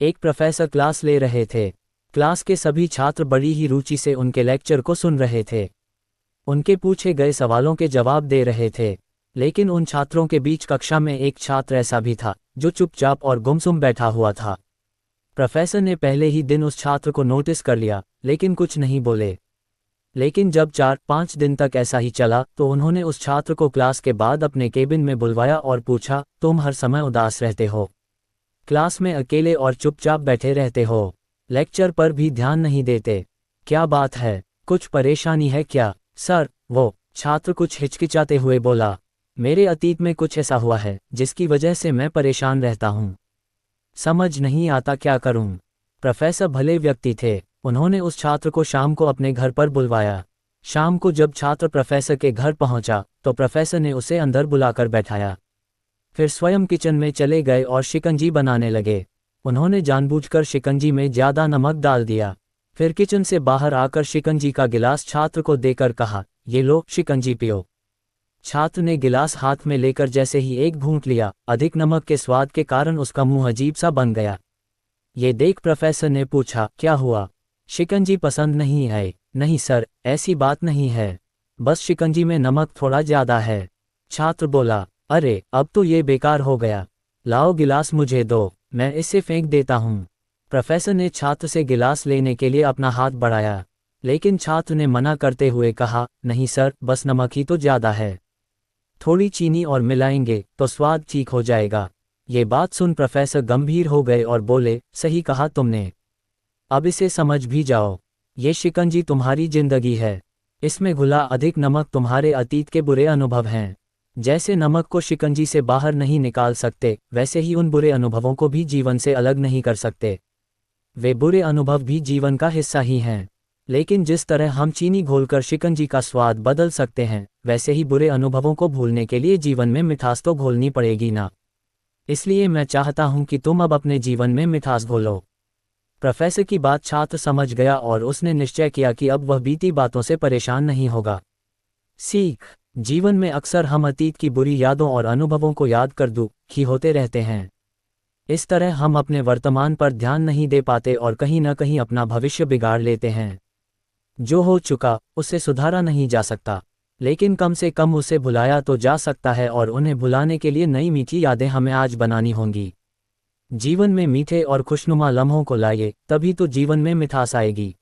एक professor class ले रहे थे। क्लास के सभी छात्र बड़ी ही रुचि से उनके लेक्चर को सुन रहे थे। उनके पूछे गए सवालों के जवाब दे रहे थे। लेकिन उन छात्रों के बीच कक्षा में एक छात्र ऐसा भी था जो चुपचाप और गुमसुम बैठा हुआ था। प्रोफेसर ने पहले ही दिन उस छात्र को नोटिस कर लिया, लेकिन कुछ नहीं बोले। लेकिन जब 4-5 दिन तक ऐसा ही चला तो उन्होंने उस छात्र को क्लास के बाद अपने केबिन में बुलवाया और पूछा, तुम हर समय उदास रहते हो? क्लास में अकेले और चुपचाप बैठे रहते हो? लेक्चर पर भी ध्यान नहीं देते? क्या बात है? कुछ परेशानी है क्या? सर, वो छात्र कुछ हिचकिचाते हुए बोला, मेरे अतीत में कुछ ऐसा हुआ है जिसकी वजह से मैं परेशान रहता हूँ। समझ नहीं आता क्या करूँ। प्रोफेसर भले व्यक्ति थे, उन्होंने उस छात्र को शाम को अपने घर पर बुलवाया। शाम को जब छात्र प्रोफेसर के घर पहुंचा तो प्रोफेसर ने उसे अंदर बुलाकर बैठाया। फिर स्वयं किचन में चले गए और शिकंजी बनाने लगे। उन्होंने जानबूझकर शिकंजी में ज़्यादा नमक डाल दिया। फिर किचन से बाहर आकर शिकंजी का गिलास छात्र को देकर कहा, ये लो शिकंजी पियो। छात्र ने गिलास हाथ में लेकर जैसे ही एक घूंट लिया, अधिक नमक के स्वाद के कारण उसका मुंह अजीब सा बन गया। ये देख प्रोफेसर ने पूछा, क्या हुआ? शिकंजी पसंद नहीं है? नहीं सर, ऐसी बात नहीं है, बस शिकंजी में नमक थोड़ा ज़्यादा है। छात्र बोला, अरे अब तो ये बेकार हो गया, लाओ गिलास मुझे दो, मैं इसे फेंक देता हूँ। प्रोफेसर ने छात्र से गिलास लेने के लिए अपना हाथ बढ़ाया, लेकिन छात्र ने मना करते हुए कहा, नहीं सर, बस नमक ही तो ज़्यादा है, थोड़ी चीनी और मिलाएंगे तो स्वाद ठीक हो जाएगा। ये बात सुन प्रोफेसर गंभीर हो गए और बोले, सही कहा तुमने, अब इसे समझ भी जाओ। ये शिकंजी तुम्हारी जिंदगी है, इसमें घुला अधिक नमक तुम्हारे अतीत के बुरे अनुभव हैं। जैसे नमक को शिकंजी से बाहर नहीं निकाल सकते, वैसे ही उन बुरे अनुभवों को भी जीवन से अलग नहीं कर सकते। वे बुरे अनुभव भी जीवन का हिस्सा ही हैं। लेकिन जिस तरह हम चीनी घोलकर शिकंजी का स्वाद बदल सकते हैं, वैसे ही बुरे अनुभवों को भूलने के लिए जीवन में मिठास तो घोलनी पड़ेगी ना। इसलिए मैं चाहता हूं कि तुम अब अपने जीवन में मिठास घोलो। प्रोफेसर की बात छात्र समझ गया और उसने निश्चय किया कि अब वह बीती बातों से परेशान नहीं होगा। सीख, जीवन में अक्सर हम अतीत की बुरी यादों और अनुभवों को याद कर दुखी होते रहते हैं। इस तरह हम अपने वर्तमान पर ध्यान नहीं दे पाते और कहीं न कहीं अपना भविष्य बिगाड़ लेते हैं। जो हो चुका उसे सुधारा नहीं जा सकता, लेकिन कम से कम उसे भुलाया तो जा सकता है और उन्हें भुलाने के लिए नई मीठी यादें हमें आज बनानी होंगी। जीवन में मीठे और खुशनुमा लम्हों को लाइए, तभी तो जीवन में मिठास आएगी।